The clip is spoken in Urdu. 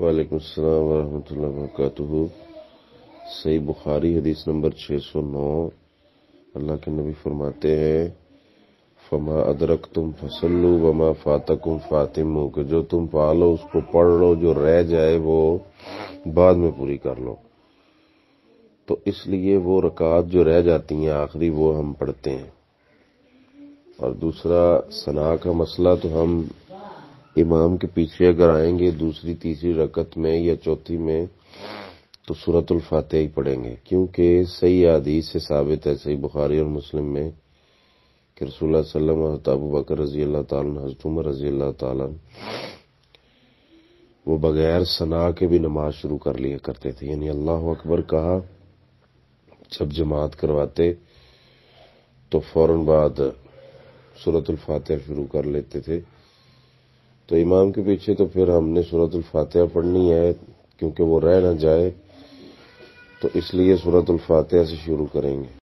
وعلیکم السلام ورحمۃ اللہ وبرکاتہ۔ صحیح بخاری حدیث نمبر 609۔ اللہ کے نبی فرماتے ہیں فما ادرکتم فصلوا وما فاتکم فاتموا، کہ جو تم پا لو اس کو پڑھ لو، جو رہ جائے وہ بعد میں پوری کر لو۔ تو اس لیے وہ رکعات جو رہ جاتی ہیں آخری وہ ہم پڑھتے ہیں۔ اور دوسرا ثنا کا مسئلہ، تو ہم امام کے پیچھے اگر آئیں گے دوسری تیسری رکعت میں یا چوتھی میں تو سورۃ الفاتحہ ہی پڑھیں گے، کیونکہ صحیح حدیث سے ثابت ہے، صحیح بخاری اور مسلم میں، کہ رسول اللہ صلی اللہ علیہ وسلم، حضرت ابوبکر رضی اللہ تعالیٰ عنہ، حضرت عمر رضی اللہ تعالیٰ عنہ، وہ بغیر ثنا کے بھی نماز شروع کر لیا کرتے تھے، یعنی اللہ اکبر کہا جب جماعت کرواتے تو فوراً بعد سورۃ الفاتحہ شروع کر لیتے تھے۔ تو امام کے پیچھے تو پھر ہم نے سورۃ الفاتحہ پڑھنی ہے، کیونکہ وہ رہ نہ جائے، تو اس لیے سورۃ الفاتحہ سے شروع کریں گے۔